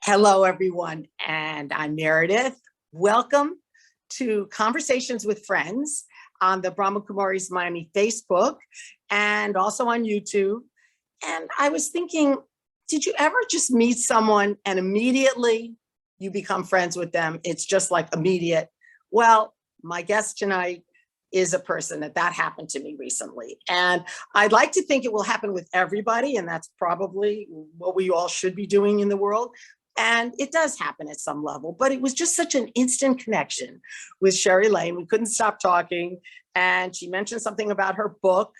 Hello, everyone, and I'm Meredith. Welcome to Conversations with Friends on the Brahma Kumaris Miami Facebook and also on YouTube. And I was thinking, did you ever just meet someone and immediately you become friends with them? It's just like immediate. Well, my guest tonight is a person that happened to me recently. And I'd like to think it will happen with everybody, and that's probably what we all should be doing in the world. And it does happen at some level, but it was just such an instant connection with Sheri Laine. We couldn't stop talking. And she mentioned something about her book.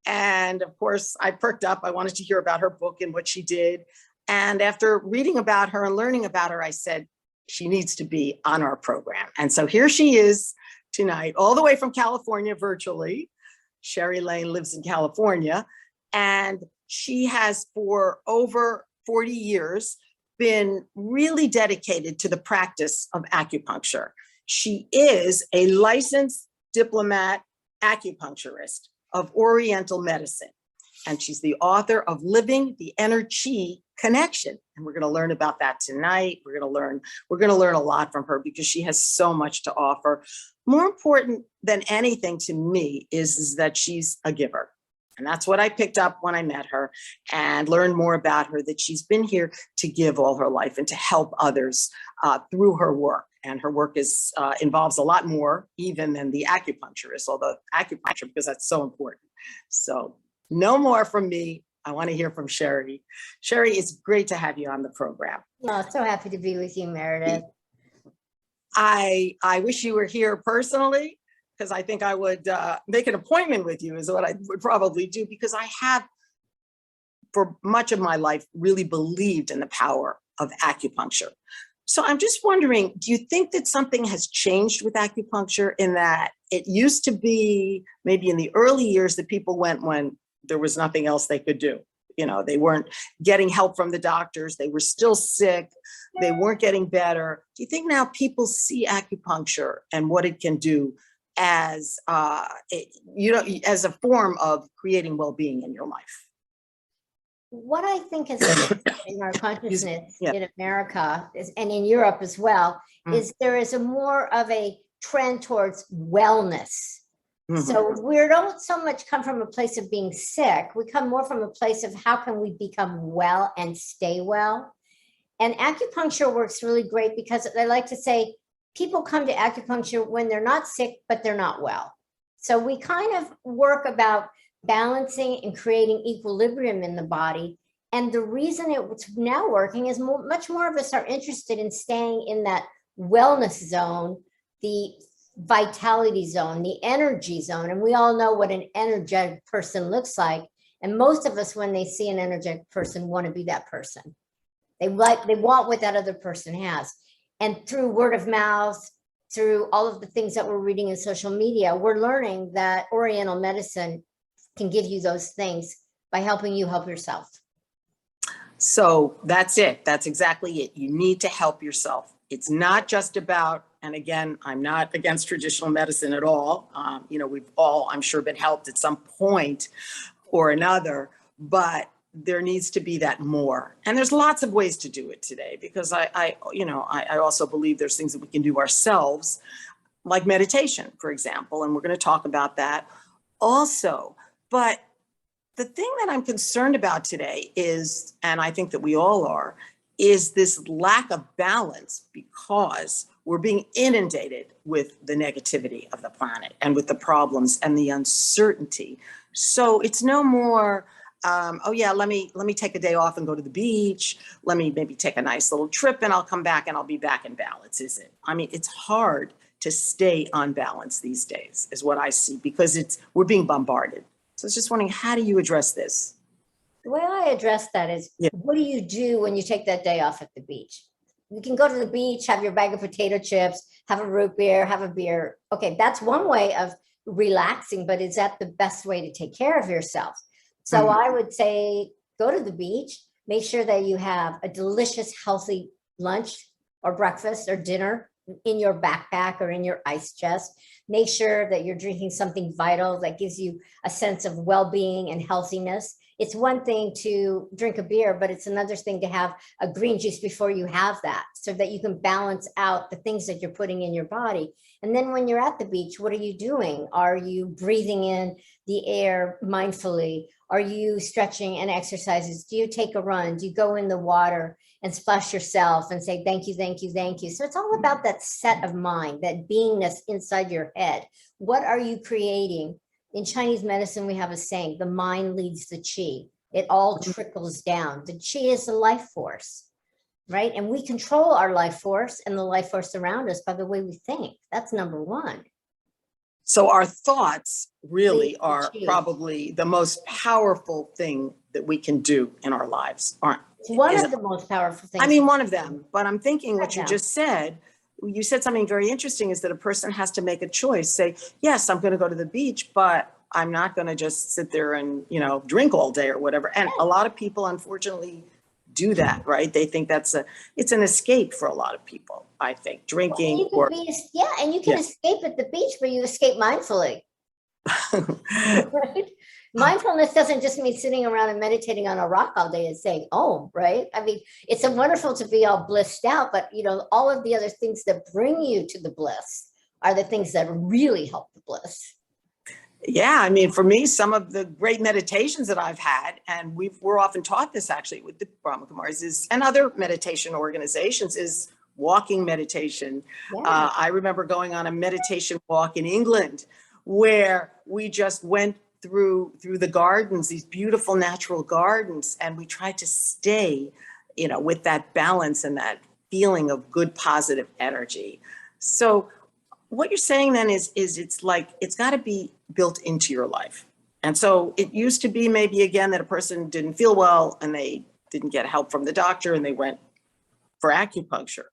And of course, I perked up. I wanted to hear about her book and what she did. And after reading about her and learning about her, I said, she needs to be on our program. And so here she is tonight, all the way from California, virtually. Sheri Laine lives in California. And she has, for over 40 years, been really dedicated to the practice of acupuncture. She is a licensed diplomat acupuncturist of Oriental medicine. And she's the author of Living The EnerQi Connection. And we're going to learn about that tonight. We're going to learn a lot from her because she has so much to offer. More important than anything to me is that she's a giver. And that's what I picked up when I met her and learned more about her, that she's been here to give all her life and to help others through her work. And her work involves a lot more even than the acupuncturist, although acupuncture, because that's so important. So no more from me. I want to hear from Sheri. Sheri, it's great to have you on the program. Oh, so happy to be with you, Meredith. I wish you were here personally, because I think I would make an appointment with you is what I would probably do, because I have, for much of my life, really believed in the power of acupuncture. So I'm just wondering, do you think that something has changed with acupuncture in that it used to be maybe in the early years that people went when there was nothing else they could do? You know, they weren't getting help from the doctors. They were still sick. They weren't getting better. Do you think now people see acupuncture and what it can do as as a form of creating well-being in your life? What I think is in our consciousness in America and in Europe as well, is there is a more of a trend towards wellness. So we don't so much come from a place of being sick. We come more from a place of how can we become well and stay well. And acupuncture works really great because I like to say, people come to acupuncture when they're not sick, but they're not well. So we kind of work about balancing and creating equilibrium in the body. And the reason it's now working is much more of us are interested in staying in that wellness zone, the vitality zone, the energy zone. And we all know what an energetic person looks like. And most of us, when they see an energetic person, want to be that person. They want what that other person has. And through word of mouth, through all of the things that we're reading in social media, we're learning that Oriental medicine can give you those things by helping you help yourself. So that's it. That's exactly it. You need to help yourself. It's not just about, and again, I'm not against traditional medicine at all. We've all, I'm sure, been helped at some point or another, but there needs to be that more. And there's lots of ways to do it today, because I also believe there's things that we can do ourselves, like meditation, for example, and we're going to talk about that also. But the thing that I'm concerned about today is, and I think that we all are, is this lack of balance, because we're being inundated with the negativity of the planet and with the problems and the uncertainty. So it's no more, let me take a day off and go to the beach. Let me maybe take a nice little trip and I'll come back and I'll be back in balance, is it? I mean, it's hard to stay on balance these days, is what I see, because we're being bombarded. So I was just wondering, how do you address this? The way I address that is, what do you do when you take that day off at the beach? You can go to the beach, have your bag of potato chips, have a root beer, have a beer. Okay, that's one way of relaxing, but is that the best way to take care of yourself? So I would say, go to the beach, make sure that you have a delicious, healthy lunch or breakfast or dinner, in your backpack or in your ice chest. Make sure that you're drinking something vital that gives you a sense of well-being and healthiness. It's one thing to drink a beer, but it's another thing to have a green juice before you have that, so that you can balance out the things that you're putting in your body. And then when you're at the beach, what are you doing? Are you breathing in the air mindfully? Are you stretching and exercises? Do you take a run? Do you go in the water and splash yourself and say, thank you, thank you, thank you? So it's all about that set of mind, that beingness inside your head. What are you creating? In Chinese medicine, we have a saying, the mind leads the qi. It all trickles down. The qi is the life force, right? And we control our life force and the life force around us by the way we think. That's number one. So our thoughts really Lead the are qi. probably the most powerful thing that we can do in our lives, aren't? It's one Is of the most powerful things. I mean, one of them, but I'm thinking what you Yeah. just said, you said something very interesting, is that a person has to make a choice, say, yes, I'm going to go to the beach, but I'm not going to just sit there and, drink all day or whatever. And a lot of people, unfortunately, do that, right? They think it's an escape for a lot of people, I think, drinking You or. can and you can Yeah. escape at the beach, but you escape mindfully. Right? Mindfulness doesn't just mean sitting around and meditating on a rock all day and saying, oh, right? I mean, it's wonderful to be all blissed out, but all of the other things that bring you to the bliss are the things that really help the bliss. Yeah, I mean, for me, some of the great meditations that I've had, and we're often taught this actually with the Brahma Kumaris and other meditation organizations, is walking meditation. Yeah. I remember going on a meditation walk in England where we just went through the gardens, these beautiful natural gardens, and we tried to stay, with that balance and that feeling of good, positive energy. So what you're saying then is it's like, it's got to be built into your life. And so it used to be maybe, again, that a person didn't feel well and they didn't get help from the doctor and they went for acupuncture.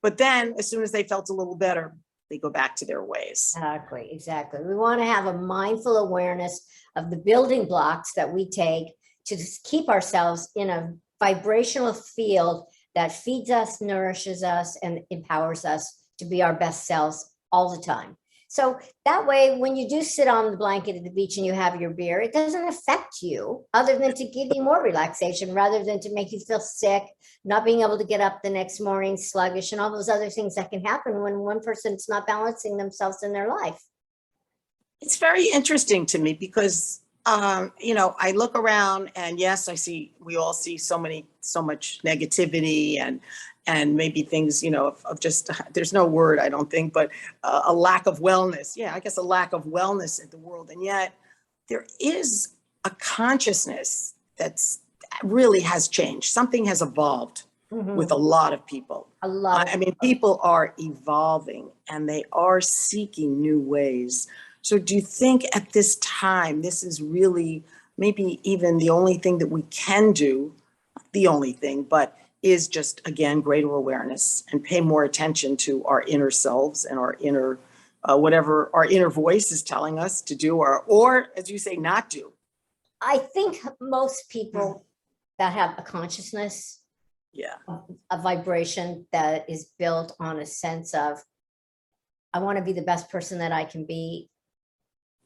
But then as soon as they felt a little better, they go back to their ways. Exactly. We want to have a mindful awareness of the building blocks that we take to keep ourselves in a vibrational field that feeds us, nourishes us, and empowers us to be our best selves all the time. So that way, when you do sit on the blanket at the beach and you have your beer, it doesn't affect you other than to give you more relaxation rather than to make you feel sick, not being able to get up the next morning, sluggish, and all those other things that can happen when one person's not balancing themselves in their life. It's very interesting to me because, I look around and yes, we all see so much negativity and maybe things, of just, there's no word, I don't think, but a lack of wellness. Yeah, I guess a lack of wellness in the world. And yet there is a consciousness that really has changed. Something has evolved with a lot of people. People are evolving and they are seeking new ways. So do you think at this time, this is really maybe even the only thing that we can do, the only thing, but is just, again, greater awareness and pay more attention to our inner selves and our inner, whatever our inner voice is telling us to do or as you say, not do? I think most people that have a consciousness, a vibration that is built on a sense of, I want to be the best person that I can be,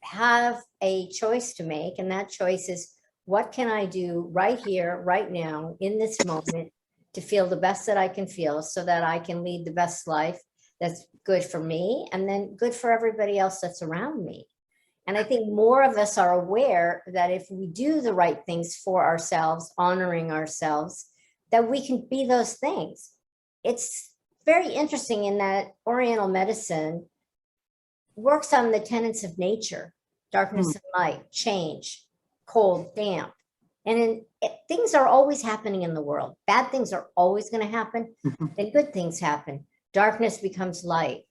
have a choice to make. And that choice is, what can I do right here, right now, in this moment, to feel the best that I can feel so that I can lead the best life that's good for me and then good for everybody else that's around me. And I think more of us are aware that if we do the right things for ourselves, honoring ourselves, that we can be those things. It's very interesting in that Oriental medicine works on the tenets of nature, darkness and light, change, cold, damp. And things are always happening in the world. Bad things are always going to happen. Then good things happen. Darkness becomes light.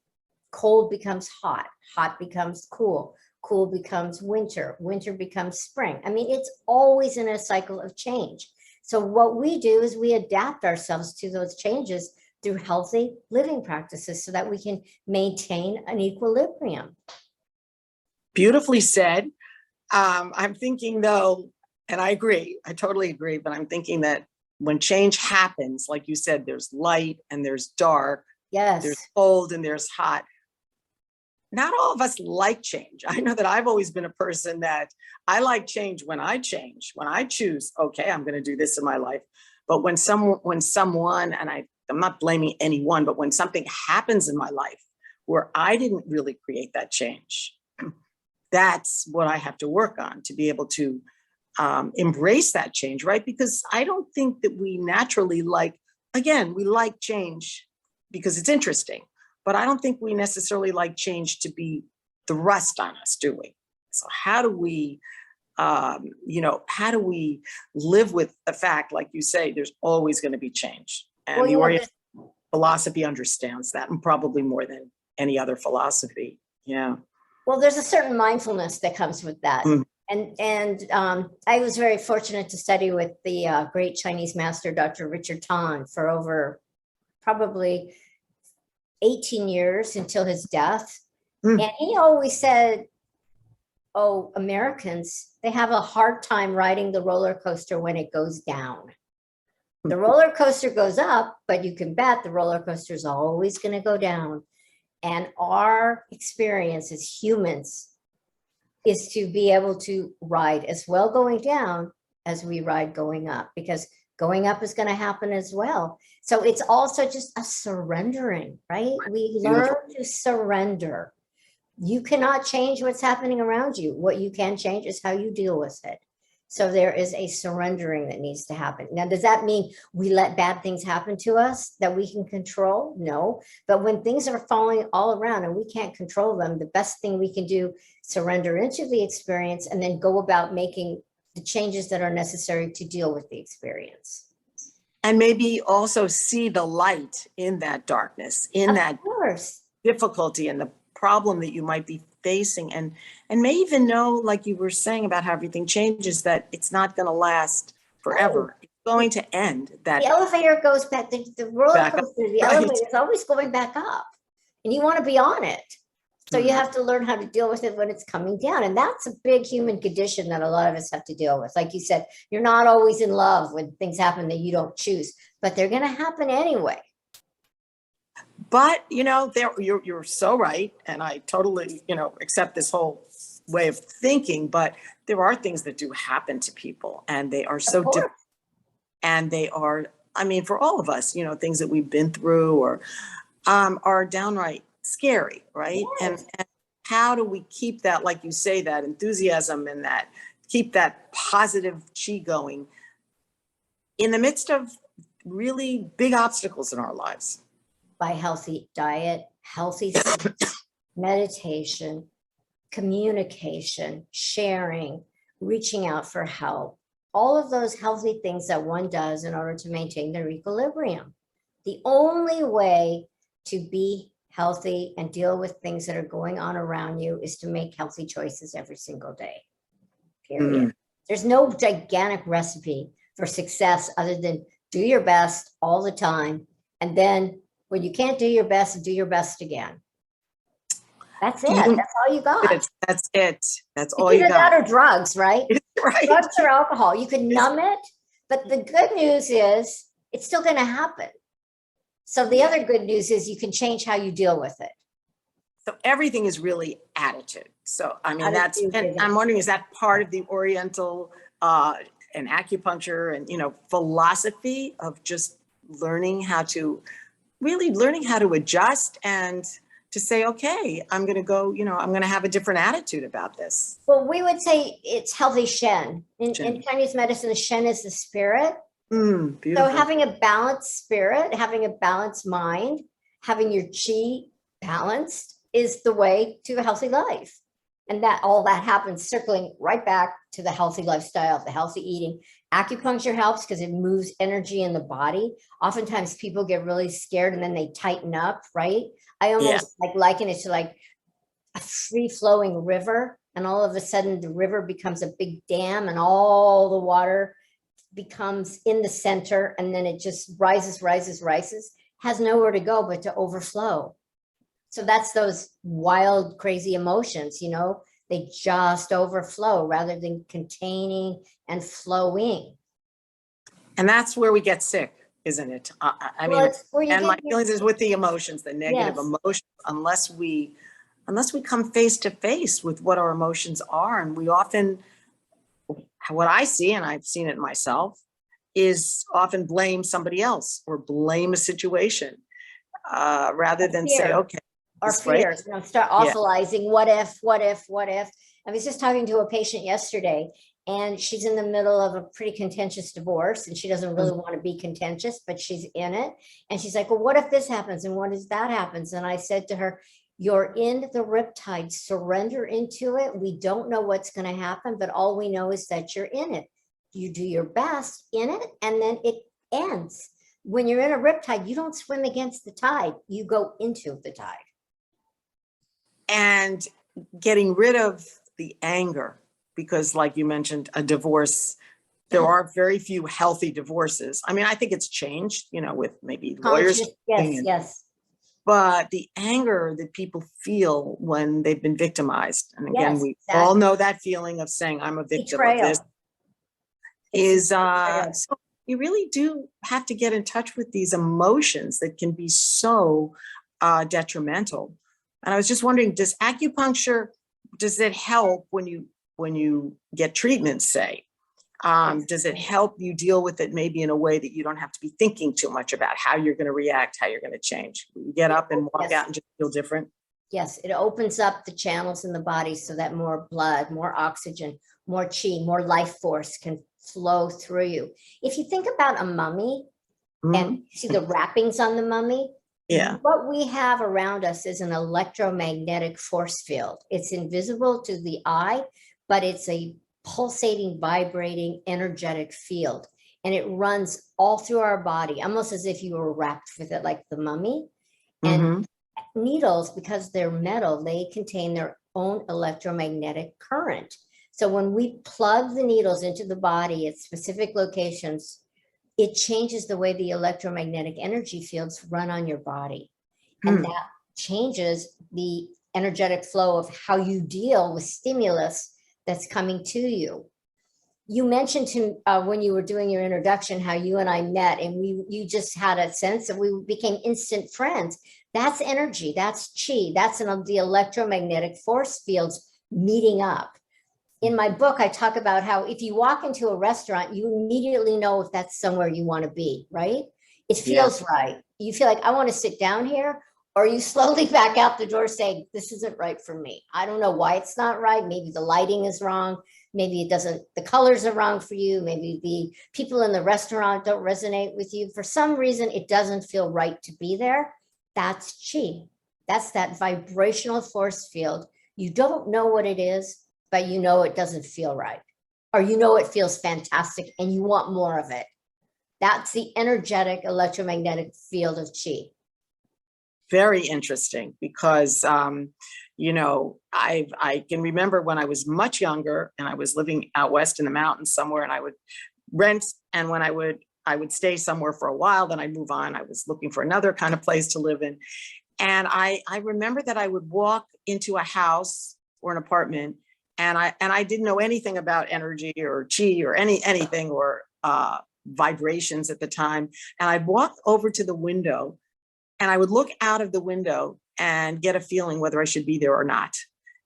Cold becomes hot. Hot becomes cool. Cool becomes winter. Winter becomes spring. I mean, it's always in a cycle of change. So what we do is we adapt ourselves to those changes through healthy living practices so that we can maintain an equilibrium. Beautifully said. I'm thinking though, and I agree, I totally agree, but I'm thinking that when change happens, like you said, there's light and there's dark, Yes. There's cold and there's hot. Not all of us like change. I know that I've always been a person that I like change, when I choose, okay, I'm going to do this in my life. But when someone, and I'm not blaming anyone, but when something happens in my life where I didn't really create that change, that's what I have to work on to be able to embrace that change, right? Because I don't think that we naturally we like change because it's interesting, but I don't think we necessarily like change to be thrust on us, do we? So how do we, how do we live with the fact, like you say, there's always going to be change? And the Oriental philosophy understands that, and probably more than any other philosophy. Yeah. Well, there's a certain mindfulness that comes with that. Mm. And I was very fortunate to study with the great Chinese master, Dr. Richard Tan, for over probably 18 years until his death. Mm. And he always said, oh, Americans, they have a hard time riding the roller coaster when it goes down. The roller coaster goes up, but you can bet the roller coaster is always going to go down. And our experience as humans is to be able to ride as well going down as we ride going up, because going up is going to happen as well. So it's also just a surrendering, right? We learn to surrender. You cannot change what's happening around you. What you can change is how you deal with it. So there is a surrendering that needs to happen. Now, does that mean we let bad things happen to us that we can control? No. But when things are falling all around and we can't control them, the best thing we can do, surrender into the experience and then go about making the changes that are necessary to deal with the experience. And maybe also see the light in that darkness, in that difficulty and the problem that you might be facing, and may even know, like you were saying about how everything changes, that it's not going to last forever. It's going to end. That the elevator goes back, the roller coaster, the elevator is always going back up, and you want to be on it. So you have to learn how to deal with it when it's coming down. And that's a big human condition that a lot of us have to deal with. Like you said, you're not always in love when things happen that you don't choose, but they're going to happen anyway. But, you're so right. And I totally, accept this whole way of thinking, but there are things that do happen to people, and they are so different. And they are, for all of us, things that we've been through or are downright scary, right? Yes. And how do we keep that, like you say, that enthusiasm and keep that positive chi going in the midst of really big obstacles in our lives? By healthy diet, healthy sleep, meditation, communication, sharing, reaching out for help, all of those healthy things that one does in order to maintain their equilibrium. The only way to be healthy and deal with things that are going on around you is to make healthy choices every single day, period. There's no gigantic recipe for success other than do your best all the time. And then when you can't do your best, do your best again. That's it. That's all you got. That's it. That's all you got. Either that or drugs, right? Right. Drugs or alcohol. You can numb it, but the good news is it's still going to happen. So the other good news is you can change how you deal with it. So everything is really attitude. So, and I'm wondering, is that part of the Oriental and acupuncture and, philosophy of just learning how to adjust and to say, okay, I'm going to go, I'm going to have a different attitude about this. Well, we would say it's healthy Shen. In Chinese medicine, the Shen is the spirit. So having a balanced spirit, having a balanced mind, having your chi balanced is the way to a healthy life. And that all that happens circling right back to the healthy lifestyle, the healthy eating. Acupuncture helps because it moves energy in the body. Oftentimes people get really scared and then they tighten up, right? I almost liken it to like a free flowing river. And all of a sudden the river becomes a big dam and all the water becomes in the center, and then it just rises, has nowhere to go but to overflow. So that's those wild, crazy emotions, they just overflow rather than containing and flowing. And that's where we get sick, isn't it? I Well, mean, it's where you and my get your, feelings is with the emotions, the negative yes, emotions, unless we come face to face with what our emotions are. And we often, what I see, and I've seen it myself, is often blame somebody else or blame a situation rather than say, fear. okay, Our this right? fears, start Yeah. oscillizing. What if, what if, what if? I was just talking to a patient yesterday, and she's in the middle of a pretty contentious divorce, and she doesn't really want to be contentious, but she's in it. And she's like, well, what if this happens? And what if that happens? And I said to her, you're in the riptide, surrender into it. We don't know what's going to happen, but all we know is that you're in it. You do your best in it, and then it ends. When you're in a riptide, you don't swim against the tide, you go into the tide. And getting rid of the anger, because like you mentioned, a divorce, there are very few healthy divorces. I mean, I think it's changed, with maybe lawyers. Yes. But the anger that people feel when they've been victimized, and again, Yes, we exactly. all know that feeling of saying, I'm a victim Betrayal. of this, is so you really do have to get in touch with these emotions that can be so detrimental. And I was just wondering, does acupuncture, does it help when you get treatment, say? Does it help you deal with it maybe in a way that you don't have to be thinking too much about how you're going to react, how you're going to change? You get up and walk out and just feel different? Yes, it opens up the channels in the body so that more blood, more oxygen, more chi, more life force can flow through you. If you think about a mummy and see the wrappings on the mummy, what we have around us is an electromagnetic force field. It's invisible to the eye, but it's a pulsating, vibrating, energetic field. And it runs all through our body, almost as if you were wrapped with it like the mummy. And needles, because they're metal, they contain their own electromagnetic current. So when we plug the needles into the body at specific locations, it changes the way the electromagnetic energy fields run on your body. And that changes the energetic flow of how you deal with stimulus that's coming to you. You mentioned to when you were doing your introduction how you and I met, and you just had a sense that we became instant friends. That's energy, that's chi, that's the electromagnetic force fields meeting up. In my book, I talk about how if you walk into a restaurant, you immediately know if that's somewhere you want to be, right? It feels right. You feel like, I want to sit down here, or you slowly back out the door saying, this isn't right for me. I don't know why it's not right. Maybe the lighting is wrong. Maybe it doesn't, the colors are wrong for you. Maybe the people in the restaurant don't resonate with you. For some reason, it doesn't feel right to be there. That's chi. That's that vibrational force field. You don't know what it is, but you know it doesn't feel right. Or you know it feels fantastic and you want more of it. That's the energetic electromagnetic field of chi. Very interesting, because I can remember when I was much younger and I was living out west in the mountains somewhere, and I would rent, and when I would stay somewhere for a while, then I'd move on. I was looking for another kind of place to live in. And I remember that I would walk into a house or an apartment, and I didn't know anything about energy or chi or anything or vibrations at the time. And I'd walk over to the window, and I would look out of the window and get a feeling whether I should be there or not.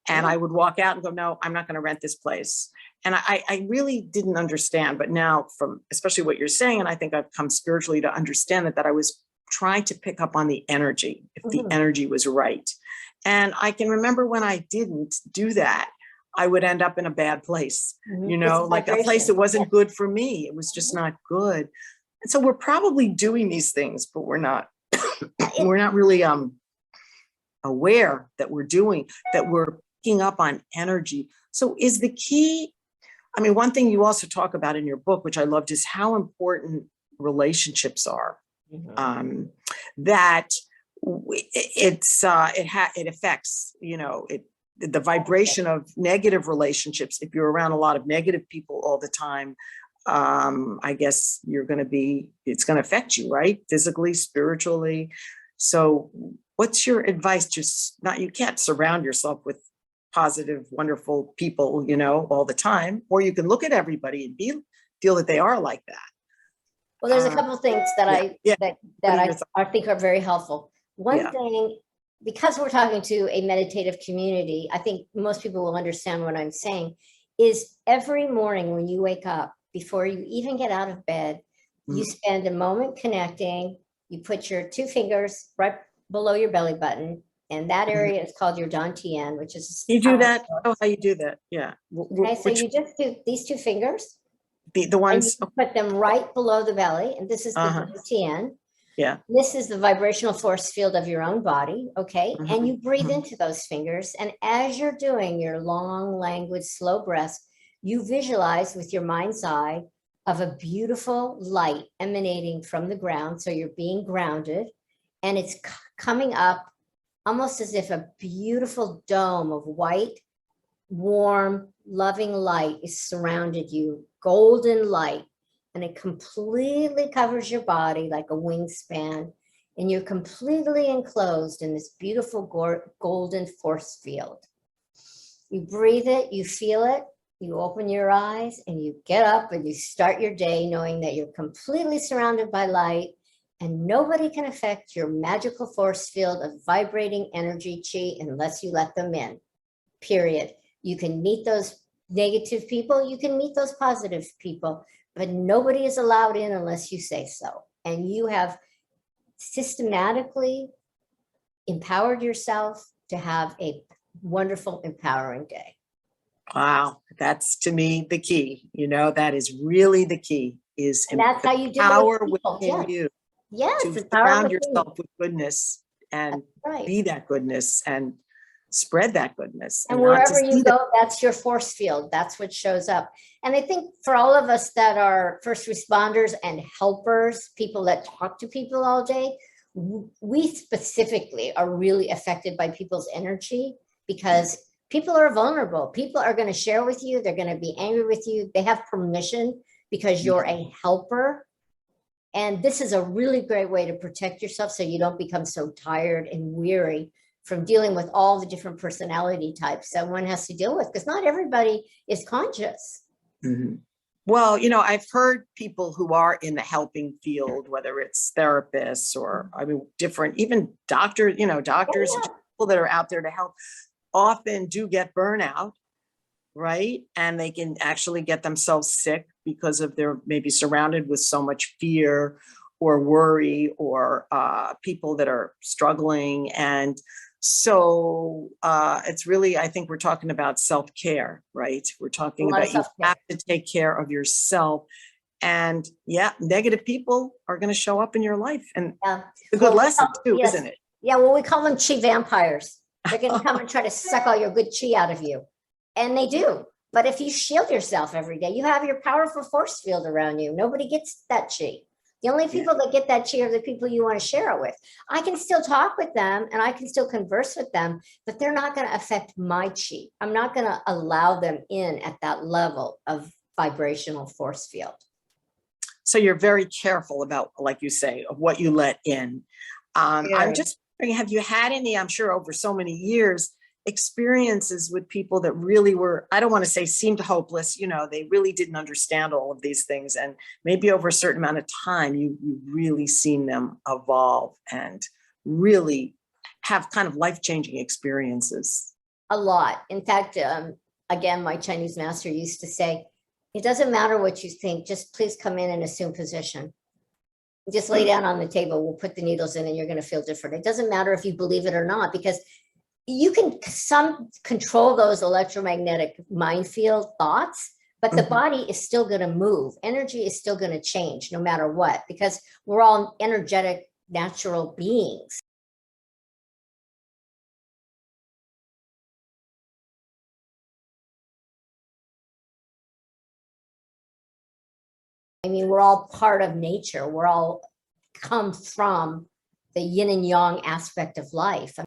And I would walk out and go, no, I'm not going to rent this place. And I really didn't understand. But now, from especially what you're saying, and I think I've come spiritually to understand that I was trying to pick up on the energy, if the energy was right. And I can remember when I didn't do that, I would end up in a bad place, like a place that wasn't good for me. It was just not good. And so we're probably doing these things, but we're not really aware that we're picking up on energy. So is the key, one thing you also talk about in your book, which I loved, is how important relationships are. That it affects, the vibration of negative relationships. If you're around a lot of negative people all the time, I guess it's going to affect you, right? Physically, spiritually. So what's your advice? You can't surround yourself with positive, wonderful people, all the time, or you can look at everybody and feel that they are like that. Well, there's a couple of things that yeah. I think are very helpful. One Yeah. thing, because we're talking to a meditative community, I think most people will understand what I'm saying, is every morning when you wake up, before you even get out of bed, you spend a moment connecting, you put your 2 fingers right below your belly button, and that area is called your dantian, which is. You do that? Oh, how you do that? Yeah. Okay, so you just do these 2 fingers, the and ones, you put them right below the belly, and this is the dantian. yeah. This is the vibrational force field of your own body, okay? And you breathe into those fingers, and as you're doing your long, languid, slow breaths, you visualize with your mind's eye of a beautiful light emanating from the ground, so you're being grounded, and it's coming up almost as if a beautiful dome of white, warm, loving light is surrounded you, golden light, and it completely covers your body like a wingspan, and you're completely enclosed in this beautiful golden force field. You breathe it, you feel it, you open your eyes, and you get up and you start your day knowing that you're completely surrounded by light, and nobody can affect your magical force field of vibrating energy chi unless you let them in, period. You can meet those negative people, you can meet those positive people, but nobody is allowed in unless you say so. And you have systematically empowered yourself to have a wonderful, empowering day. Wow. That's, to me, the key. That is really the key, is And that's how you do power it with people. within you. Yes, To surround yourself with goodness and be that goodness and spread that goodness. And wherever you go, that's your force field. That's what shows up. And I think for all of us that are first responders and helpers, people that talk to people all day, we specifically are really affected by people's energy, because people are vulnerable. People are going to share with you. They're going to be angry with you. They have permission because you're a helper. And this is a really great way to protect yourself so you don't become so tired and weary from dealing with all the different personality types that one has to deal with, because not everybody is conscious. Well, I've heard people who are in the helping field, whether it's therapists or, different, even doctors, doctors, people that are out there to help, often do get burnout, right? And they can actually get themselves sick because of they're maybe surrounded with so much fear or worry, or people that are struggling. And so it's really, I think we're talking about self-care, right? We're talking about you have to take care of yourself. And negative people are going to show up in your life. And it's a good lesson too, isn't it? Yeah, well, we call them chi vampires. They're going to come and try to suck all your good chi out of you. And they do. But if you shield yourself every day, you have your powerful force field around you. Nobody gets that chi. The only people that get that chi are the people you want to share it with. I can still talk with them and I can still converse with them, but they're not going to affect my chi. I'm not going to allow them in at that level of vibrational force field. So you're very careful about, like you say, of what you let in. I'm just wondering, have you had any, I'm sure over so many years, experiences with people that really were, I don't want to say seemed hopeless, they really didn't understand all of these things. And maybe over a certain amount of time, you've really seen them evolve and really have kind of life-changing experiences. A lot. In fact, again, my Chinese master used to say, it doesn't matter what you think, just please come in and assume position. Just lay down on the table, we'll put the needles in and you're going to feel different. It doesn't matter if you believe it or not, because you can control those electromagnetic minefield thoughts, but the body is still going to move. Energy is still going to change no matter what, because we're all energetic, natural beings. I mean, we're all part of nature. We're all come from the yin and yang aspect of life.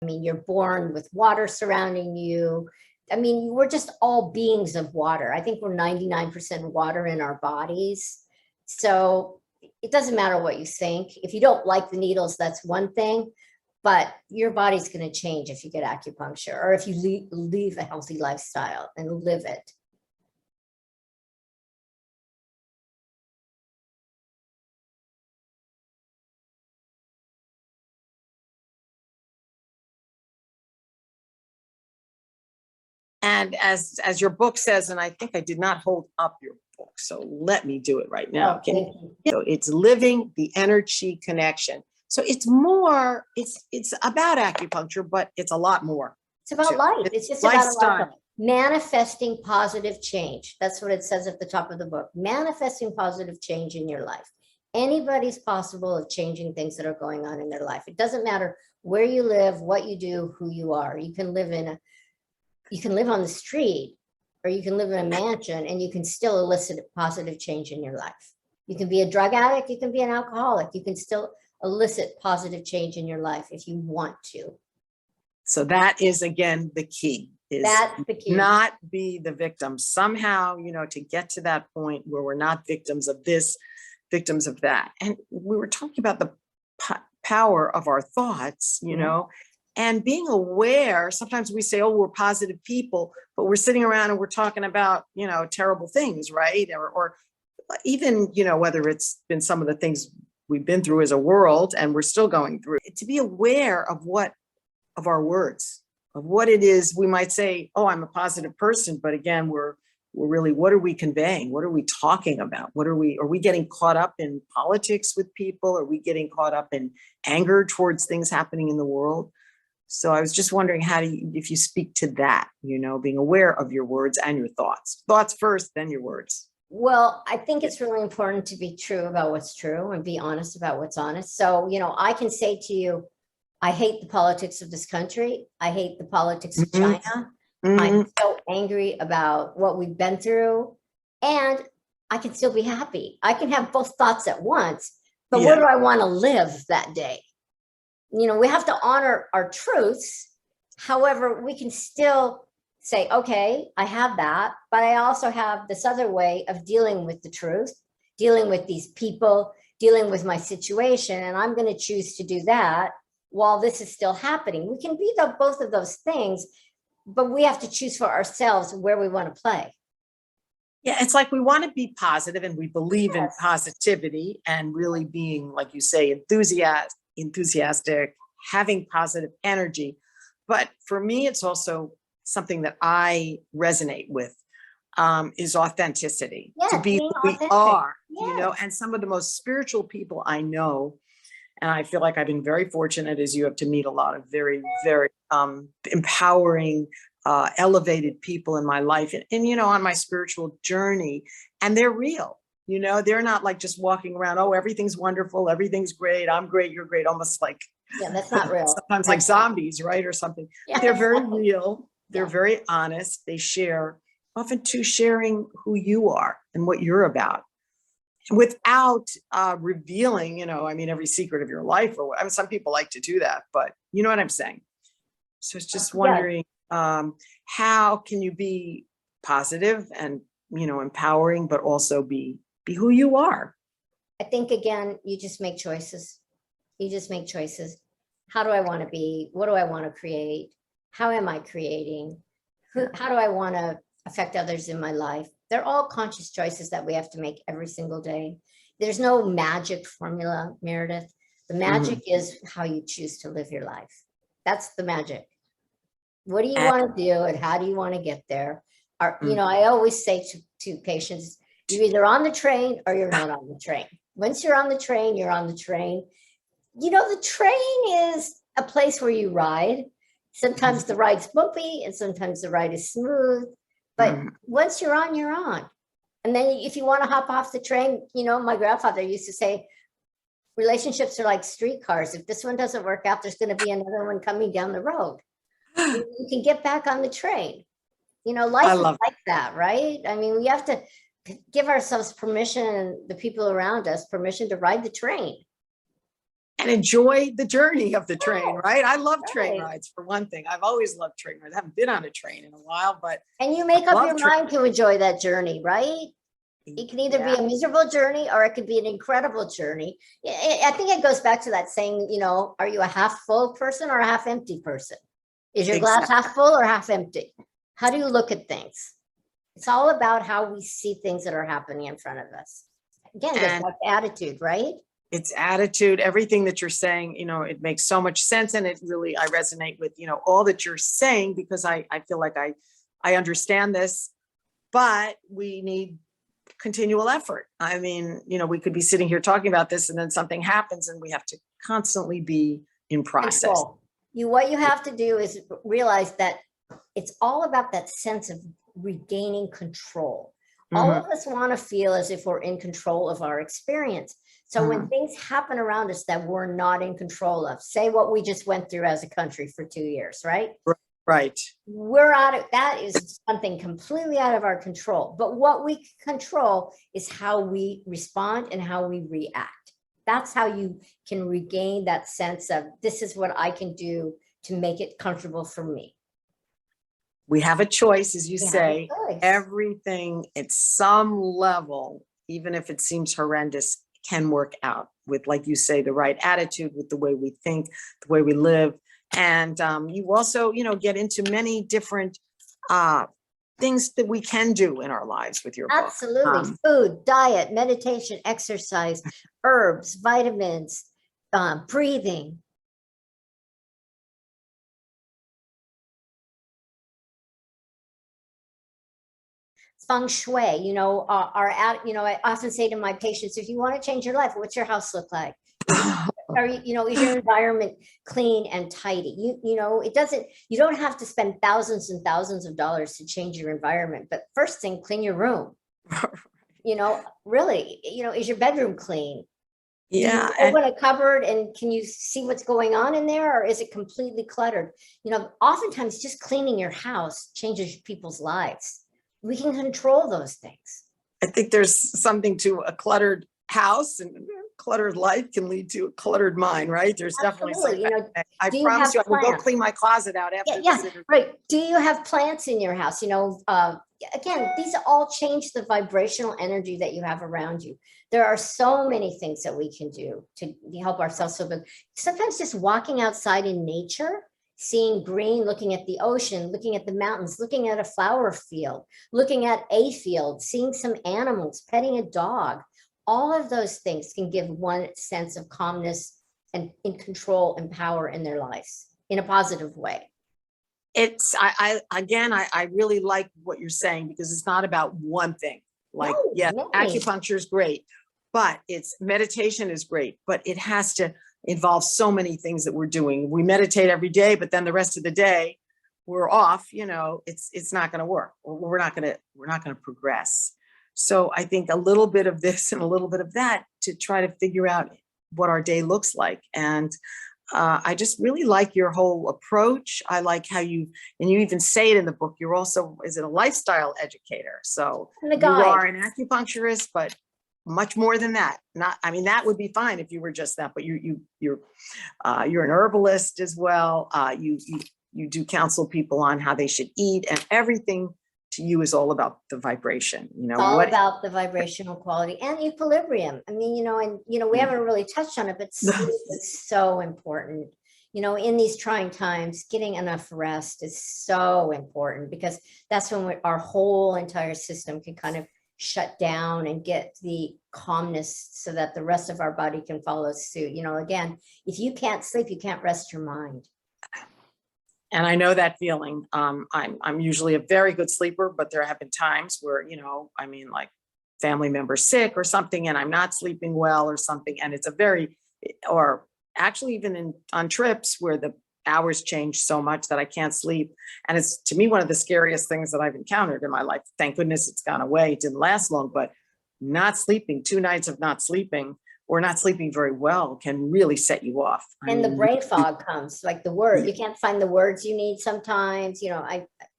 I mean, you're born with water surrounding you. I mean, we're just all beings of water. I think we're 99% water in our bodies. So it doesn't matter what you think. If you don't like the needles, that's one thing, but your body's going to change if you get acupuncture or if you leave a healthy lifestyle and live it. And as your book says, and I think I did not hold up your book, so let me do it right now. So it's Living the EnerQi Connection. So it's more, it's about acupuncture, but it's a lot more. It's about life. It's just about a life. Manifesting positive change. That's what it says at the top of the book. Manifesting positive change in your life. Anybody's possible of changing things that are going on in their life. It doesn't matter where you live, what you do, who you are. You can live on the street, or you can live in a mansion, and you can still elicit positive change in your life. You can be a drug addict, you can be an alcoholic, you can still elicit positive change in your life if you want to. So that is, again, the key. That's the key. Not be the victim. Somehow, to get to that point where we're not victims of this, victims of that. And we were talking about the power of our thoughts, and being aware. Sometimes we say, oh, we're positive people, but we're sitting around and we're talking about, terrible things, right? Or even, whether it's been some of the things we've been through as a world and we're still going through. To be aware of of our words, of what it is. We might say, oh, I'm a positive person, but again, we're really, what are we conveying? What are we talking about? are we getting caught up in politics with people? Are we getting caught up in anger towards things happening in the world? So I was just wondering, if you speak to that, being aware of your words and your thoughts. Thoughts first, then your words. Well, I think it's really important to be true about what's true and be honest about what's honest. So, I can say to you, I hate the politics of this country. I hate the politics of China. I'm so angry about what we've been through, and I can still be happy. I can have both thoughts at once, but where do I want to live that day? We have to honor our truths. However, we can still say, okay, I have that, but I also have this other way of dealing with the truth, dealing with these people, dealing with my situation, and I'm going to choose to do that while this is still happening. We can be both of those things, but we have to choose for ourselves where we want to play. Yeah, it's like we want to be positive, and we believe in positivity and really being, like you say, enthusiastic, having positive energy. But for me, it's also something that I resonate with, is authenticity. To be who we are, and some of the most spiritual people I know. And I feel like I've been very fortunate, as you have, to meet a lot of very, very empowering, elevated people in my life and on my spiritual journey. And they're real, they're not like just walking around, oh, everything's wonderful, everything's great, I'm great, you're great, almost like, that's not real. Sometimes like zombies, right? Or something. Yeah. They're very real. They're very honest. They share, often too, sharing who you are and what you're about, without revealing, every secret of your life. Some people like to do that, but you know what I'm saying? So it's just wondering, how can you be positive and, empowering, but also be who you are? I think, again, you just make choices. You just make choices. How do I want to be? What do I want to create? How am I creating? How do I want to affect others in my life? They're all conscious choices that we have to make every single day. There's no magic formula, Meredith. The magic is how you choose to live your life. That's the magic. What do you want to do, and how do you want to get there? I always say to patients, you're either on the train or you're not on the train. Once you're on the train, you're on the train. The train is a place where you ride. Sometimes the ride's bumpy and sometimes the ride is smooth. But once you're on, you're on. And then if you want to hop off the train, my grandfather used to say, relationships are like streetcars. If this one doesn't work out, there's going to be another one coming down the road. You can get back on the train. Life is like that, right? We have to give ourselves permission, and the people around us permission, to ride the train. And enjoy the journey of the train, right? I love train rides, for one thing. I've always loved train rides. I haven't been on a train in a while, but. And you make up your mind to enjoy that journey, right? It can either be a miserable journey or it could be an incredible journey. I think it goes back to that saying, are you a half full person or a half empty person? Is your glass half full or half empty? How do you look at things? It's all about how we see things that are happening in front of us. Again, it's like attitude, right? It's attitude, everything that you're saying, it makes so much sense. And it really, I resonate with, all that you're saying, because I feel like I understand this, but we need continual effort. I mean, we could be sitting here talking about this and then something happens and we have to constantly be in process. Control. What you have to do is realize that it's all about that sense of regaining control. All of us want to feel as if we're in control of our experience. So when things happen around us that we're not in control of, say what we just went through as a country for 2 years, right? Right. We're out of that is something completely out of our control. But what we control is how we respond and how we react. That's how you can regain that sense of this is what I can do to make it comfortable for me. We have a choice, as you say. Everything at some level, even if it seems horrendous, can work out with, like you say, the right attitude, with the way we think, the way we live. And you also, get into many different things that we can do in our lives with your book. Absolutely. Food, diet, meditation, exercise, herbs, vitamins, breathing. Feng shui, I often say to my patients, if you want to change your life, what's your house look like? Is your environment clean and tidy? You don't have to spend thousands and thousands of dollars to change your environment, but first thing, clean your room. Really, is your bedroom clean? Yeah. Do you open a cupboard and can you see what's going on in there, or is it completely cluttered? Oftentimes just cleaning your house changes people's lives. We can control those things. I think there's something to a cluttered house, and cluttered life can lead to a cluttered mind, right? There's definitely something. I promise you, I will go clean my closet out after this interview. Right. Do you have plants in your house? Again, these all change the vibrational energy that you have around you. There are so many things that we can do to help ourselves. So sometimes just walking outside in nature, seeing green, looking at the ocean, looking at the mountains, looking at a flower field, looking at a field, seeing some animals, petting a dog. All of those things can give one sense of calmness and in control and power in their lives in a positive way. I really like what you're saying, because it's not about one thing. Acupuncture is great, but meditation is great, but it has to involve so many things that we're doing. We meditate every day, but then the rest of the day we're off, it's not going to work. We're not going to progress. So I think a little bit of this and a little bit of that to try to figure out what our day looks like. And I just really like your whole approach. I like how you even say it in the book, you're also, is it a lifestyle educator? So you are an acupuncturist, but much more than that. That would be fine if you were just that, but you're an herbalist as well. You do counsel people on how they should eat, and everything to you is all about the vibration. About the vibrational quality and equilibrium. We haven't really touched on it, but sleep is so important. In these trying times, getting enough rest is so important, because that's when our whole entire system can kind of shut down and get the calmness so that the rest of our body can follow suit. Again, if you can't sleep, you can't rest your mind. And I know that feeling. I'm usually a very good sleeper, but there have been times where, like family member sick or something, and I'm not sleeping well or something. And it's or actually even on trips where the hours change so much that I can't sleep. And it's, to me, one of the scariest things that I've encountered in my life. Thank goodness it's gone away. It didn't last long, but not sleeping, 2 nights of not sleeping or not sleeping very well can really set you off. The brain fog comes, like the word, you can't find the words you need sometimes,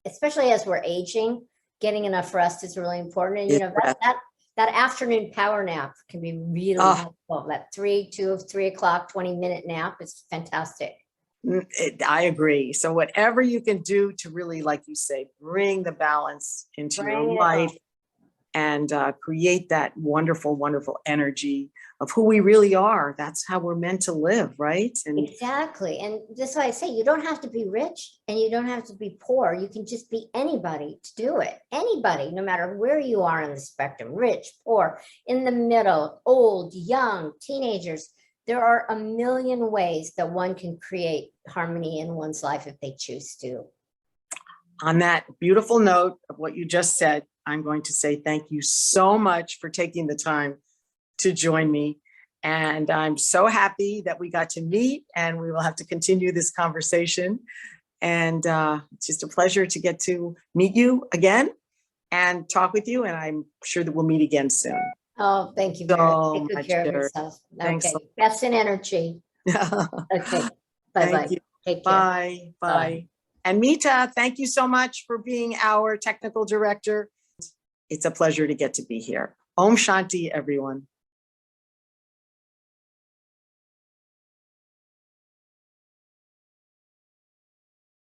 especially as we're aging, getting enough rest is really important. And that afternoon power nap can be really helpful. That 3 o'clock, 20-minute nap is fantastic. I agree. So whatever you can do to really, like you say, bring the balance into your life and create that wonderful, wonderful energy of who we really are. That's how we're meant to live, right? Exactly. And that's why I say you don't have to be rich and you don't have to be poor. You can just be anybody to do it. Anybody, no matter where you are on the spectrum, rich, poor, in the middle, old, young, teenagers. There are a million ways that one can create harmony in one's life if they choose to. on that beautiful note of what you just said, I'm going to say thank you so much for taking the time to join me. And I'm so happy that we got to meet, and we will have to continue this conversation. And it's just a pleasure to get to meet you again and talk with you. And I'm sure that we'll meet again soon. Oh, thank you. So Take good much, care of Sheri. yourself. Thanks Okay. so Best in energy. Okay. Bye-bye. Thank you. Take care. Bye. Bye. And Mita, thank you so much for being our technical director. It's a pleasure to get to be here. Om Shanti, everyone.